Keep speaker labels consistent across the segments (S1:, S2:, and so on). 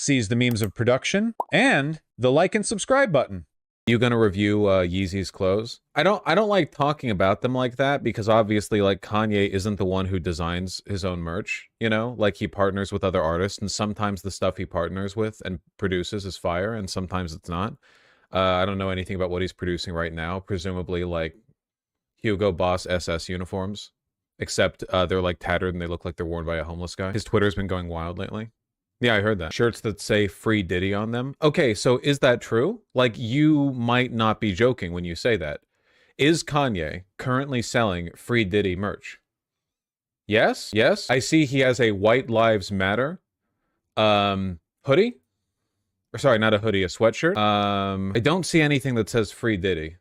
S1: sees the memes of production, and the like and subscribe button. You gonna review Yeezy's clothes? I don't like talking about them like that because obviously like Kanye isn't the one who designs his own merch, you know? Like he partners with other artists and sometimes the stuff he partners with and produces is fire and sometimes it's not. I don't know anything about what he's producing right now. Presumably like Hugo Boss SS uniforms, except they're like tattered and they look like they're worn by a homeless guy. His Twitter's been going wild lately. Yeah, I heard that. Shirts that say Free Diddy on them. Okay, so is that true? Like, you might not be joking when you say that. Is Kanye currently selling Free Diddy merch? Yes? Yes? I see he has a White Lives Matter hoodie. Or sorry, not a hoodie, a sweatshirt. I don't see anything that says Free Diddy.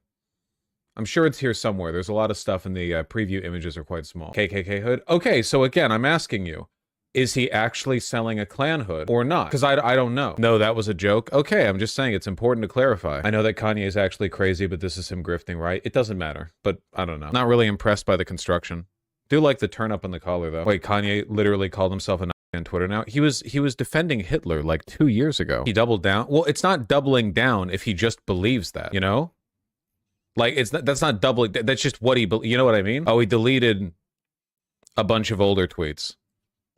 S1: I'm sure it's here somewhere. There's a lot of stuff in the preview images are quite small. KKK hood. Okay, so again, I'm asking you. Is he actually selling a clan hood or not? Because I don't know. No, that was a joke. Okay, I'm just saying it's important to clarify. I know that Kanye is actually crazy, but this is him grifting, right? It doesn't matter, but I don't know. Not really impressed by the construction. Do like the turn up on the collar though. Wait, Kanye literally called himself a Nazi on Twitter now. He was defending Hitler like 2 years ago. He doubled down. Well, it's not doubling down if he just believes that, you know? Like that's not doubling. That's just what he you know what I mean? Oh, he deleted a bunch of older tweets.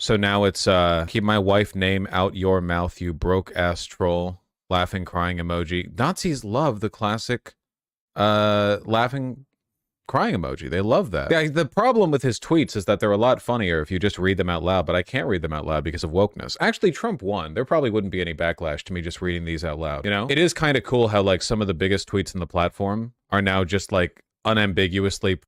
S1: So now it's, keep my wife name out your mouth, you broke-ass troll. Laughing, crying emoji. Nazis love the classic, laughing, crying emoji. They love that. Yeah, the problem with his tweets is that they're a lot funnier if you just read them out loud, but I can't read them out loud because of wokeness. Actually, Trump won. There probably wouldn't be any backlash to me just reading these out loud, you know? It is kind of cool how, like, some of the biggest tweets in the platform are now just, like, unambiguously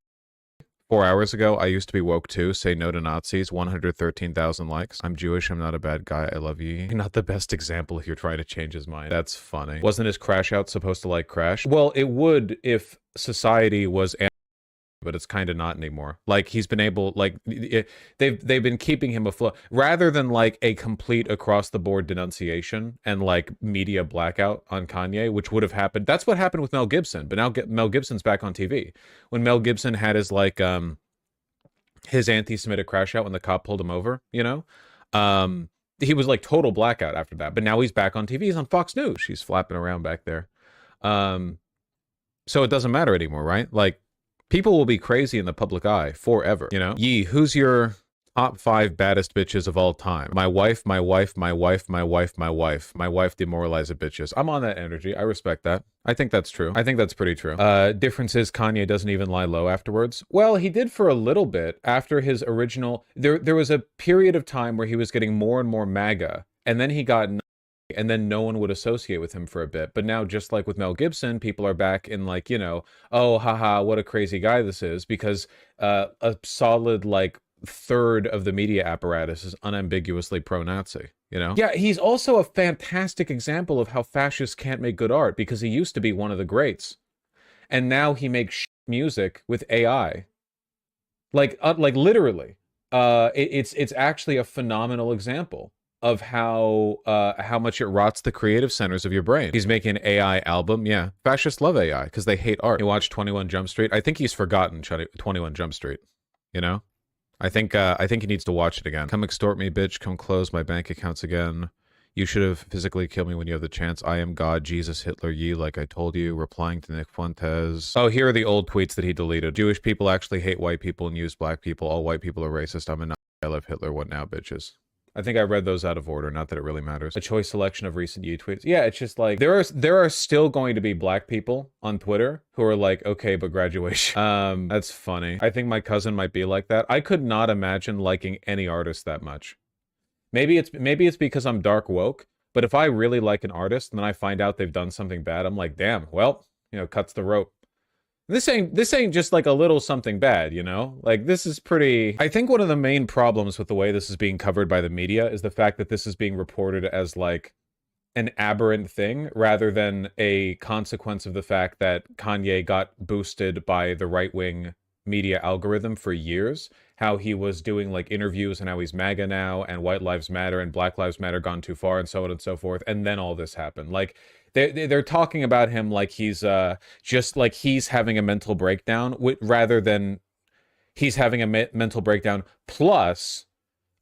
S1: 4 hours ago, I used to be woke too. Say no to Nazis. 113,000 likes. I'm Jewish. I'm not a bad guy. I love you. Not the best example if you're trying to change his mind. That's funny. Wasn't his crash out supposed to like crash? Well, it would if society was, but it's kind of not anymore. Like he's been able, like they've been keeping him afloat rather than like a complete across the board denunciation and like media blackout on Kanye, which would have happened. That's what happened with Mel Gibson, but now Mel Gibson's back on TV. When Mel Gibson had his like his anti-Semitic crash out when the cop pulled him over, you know, he was like total blackout after that. But now he's back on TV. He's on Fox News. She's flapping around back there. So it doesn't matter anymore, right? Like. People will be crazy in the public eye forever, you know? Yee, who's your top 5 baddest bitches of all time? My wife, my wife, my wife, my wife, my wife. My wife demoralizes bitches. I'm on that energy. I respect that. I think that's true. I think that's pretty true. Difference is Kanye doesn't even lie low afterwards. Well, he did for a little bit after his original... There was a period of time where he was getting more and more MAGA, and then he got... and then no one would associate with him for a bit. But now, just like with Mel Gibson, people are back in like, you know, oh, haha, what a crazy guy this is, because a solid, like, third of the media apparatus is unambiguously pro-Nazi, you know? Yeah, he's also a fantastic example of how fascists can't make good art, because he used to be one of the greats. And now he makes music with AI. Like literally. It's actually a phenomenal example of how much it rots the creative centers of your brain. He's making an AI album. Yeah, fascists love AI because they hate art. You watch 21 Jump Street. I think he's forgotten 21 Jump Street. You know, I think he needs to watch it again. Come extort me, bitch. Come close my bank accounts again. You should have physically killed me when you have the chance. I am God, Jesus, Hitler, ye, like I told you. Replying to Nick Fuentes. Oh, here are the old tweets that he deleted. Jewish people actually hate white people and use black people. All white people are racist. I'm a Nazi. I love Hitler. What now, bitches? I think I read those out of order, not that it really matters. A choice selection of recent Yee tweets. Yeah, it's just like, there are still going to be black people on Twitter who are like, okay, but graduation. That's funny. I think my cousin might be like that. I could not imagine liking any artist that much. Maybe it's because I'm dark woke, but if I really like an artist and then I find out they've done something bad, I'm like, damn, well, you know, cuts the rope. This ain't just like a little something bad, you know? Like, this is pretty... I think one of the main problems with the way this is being covered by the media is the fact that this is being reported as, like, an aberrant thing, rather than a consequence of the fact that Kanye got boosted by the right-wing media algorithm for years. How he was doing, like, interviews and how he's MAGA now, and White Lives Matter and Black Lives Matter gone too far, and so on and so forth, and then all this happened. Like... They're talking about him like he's just like he's having a mental breakdown, rather than he's having a mental breakdown plus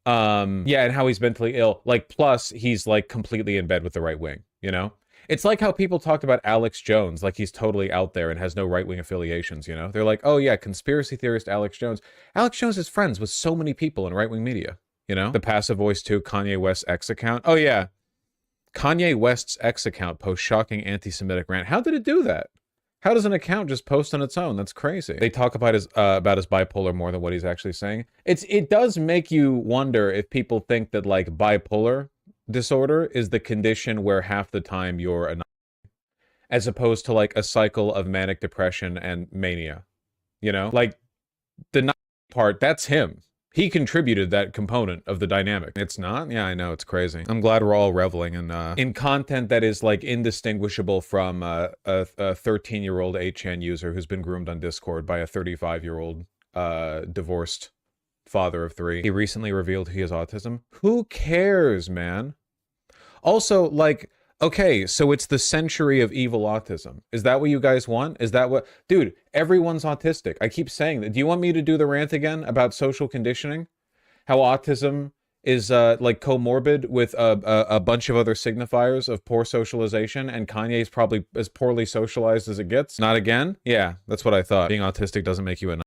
S1: Yeah, and how he's mentally ill. Like, plus he's like completely in bed with the right wing, you know? It's like how people talked about Alex Jones, like he's totally out there and has no right-wing affiliations, you know? They're like, oh yeah, conspiracy theorist Alex Jones. Alex Jones is friends with so many people in right-wing media, you know? The passive voice too, Kanye West's X account. Oh yeah, Kanye West's X account posts shocking anti-Semitic rant. How did it do that? How does an account just post on its own? That's crazy. They talk about his bipolar more than what he's actually saying. It does make you wonder if people think that like bipolar disorder is the condition where half the time you're a, as opposed to like a cycle of manic depression and mania. You know, like the part, that's him. He contributed that component of the dynamic. It's not? Yeah, I know, it's crazy. I'm glad we're all reveling in content that is like indistinguishable from a 13-year-old 8chan user who's been groomed on Discord by a 35-year-old divorced father of 3. He recently revealed he has autism. Who cares, man? Also, like, okay, so it's the century of evil autism. Is that what you guys want? Is that what... Dude, everyone's autistic. I keep saying that. Do you want me to do the rant again about social conditioning? How autism is, like, comorbid with a bunch of other signifiers of poor socialization, and Kanye's probably as poorly socialized as it gets? Not again? Yeah, that's what I thought. Being autistic doesn't make you a...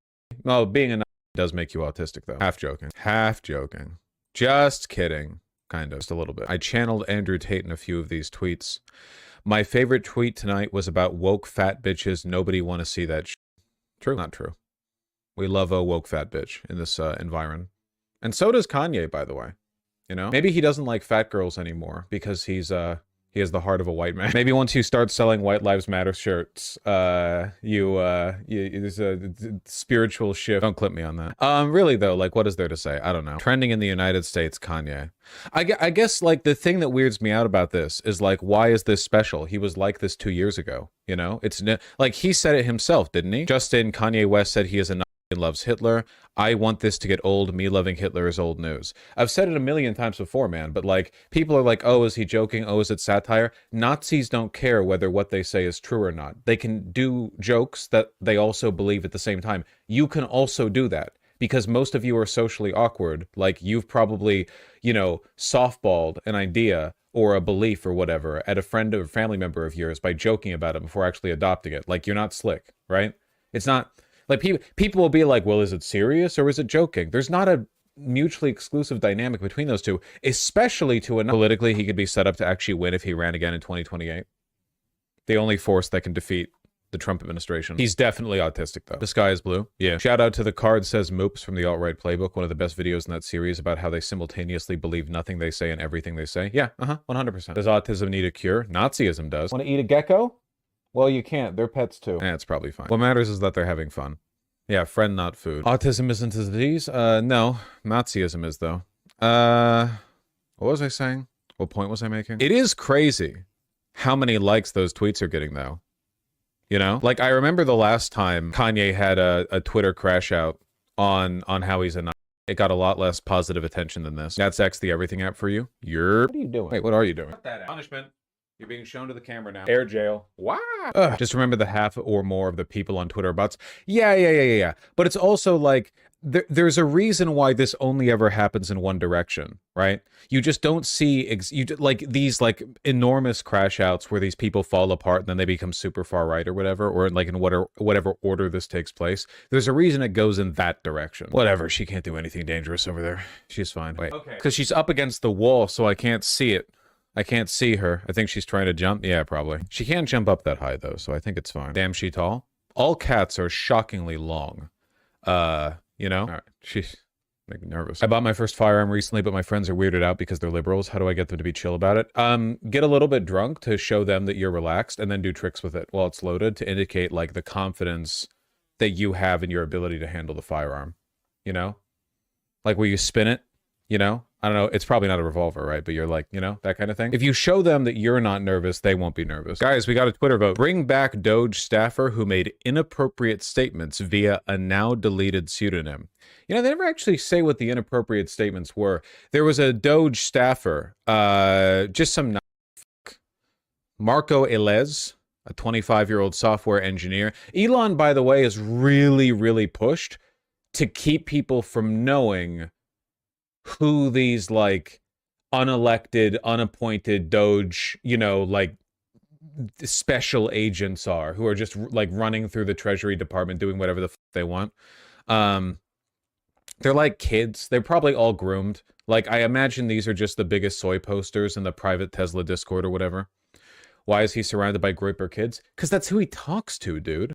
S1: No, being a... does make you autistic, though. Half joking. Half joking. Just kidding. Kind of, just a little bit. I channeled Andrew Tate in a few of these tweets. My favorite tweet tonight was about woke fat bitches. Nobody want to see that True? Not true. We love a woke fat bitch in this environment. And so does Kanye, by the way. You know? Maybe he doesn't like fat girls anymore because he has the heart of a white man. Maybe once you start selling White Lives Matter shirts, there's a spiritual shift. Don't clip me on that. Really though, like what is there to say? I don't know. Trending in the United States, Kanye. I guess like the thing that weirds me out about this is like, why is this special? He was like this 2 years ago, you know? It's like he said it himself, didn't he? Justin, Kanye West said he is a loves Hitler. I want this to get old. Me loving Hitler is old news. I've said it a million times before, man, but like people are like, oh, is he joking? Oh, is it satire? Nazis don't care whether what they say is true or not. They can do jokes that they also believe at the same time. You can also do that because most of you are socially awkward. Like you've probably, you know, softballed an idea or a belief or whatever at a friend or family member of yours by joking about it before actually adopting it. Like you're not slick, right? It's not... Like, people will be like, well, is it serious or is it joking? There's not a mutually exclusive dynamic between those two, especially to a... Politically, he could be set up to actually win if he ran again in 2028. The only force that can defeat the Trump administration. He's definitely autistic, though. The sky is blue. Yeah. Shout out to the Card Says Moops from the Alt-Right Playbook, one of the best videos in that series about how they simultaneously believe nothing they say and everything they say. Yeah, 100%. Does autism need a cure? Nazism does. Want to eat a gecko? Well, you can't. They're pets, too. Eh, it's probably fine. What matters is that they're having fun. Yeah, friend, not food. Autism isn't a disease? No. Nazism is, though. What was I saying? What point was I making? It is crazy how many likes those tweets are getting, though. You know? Like, I remember the last time Kanye had a Twitter crash out on how he's a Nazi. It got a lot less positive attention than this. That's X, the everything app for you. What are you doing? Wait, what are you doing? Cut that out. Punishment. You're being shown to the camera now. Air jail. Wow. Ugh. Just remember the half or more of the people on Twitter are bots. Yeah. But it's also like, there's a reason why this only ever happens in one direction, right? You just don't see, like these like enormous crash outs where these people fall apart and then they become super far right or whatever, or like in whatever order this takes place. There's a reason it goes in that direction. Whatever, she can't do anything dangerous over there. She's fine. Wait, okay. Because she's up against the wall, so I can't see it. I can't see her. I think she's trying to jump. Yeah, probably. She can't jump up that high, though, so I think it's fine. Damn, she tall. All cats are shockingly long. You know? All right. She's making me nervous. I bought my first firearm recently, but my friends are weirded out because they're liberals. How do I get them to be chill about it? Get a little bit drunk to show them that you're relaxed, and then do tricks with it while it's loaded to indicate, like, the confidence that you have in your ability to handle the firearm. You know? Like, where you spin it, you know? I don't know, it's probably not a revolver, right? But you're like, you know, that kind of thing. If you show them that you're not nervous, they won't be nervous. Guys, we got a Twitter vote. Bring back Doge staffer who made inappropriate statements via a now deleted pseudonym. You know, they never actually say what the inappropriate statements were. There was a Doge staffer, just some Marco Elez, a 25-year-old software engineer. Elon, by the way, is really, really pushed to keep people from knowing who these like unelected, unappointed Doge, you know, like special agents are, who are just like running through the Treasury Department doing whatever the they want. They're like kids. They're probably all groomed. Like, I imagine these are just the biggest soy posters in the private Tesla Discord or whatever. Why is he surrounded by groyper kids? Because that's who he talks to, dude.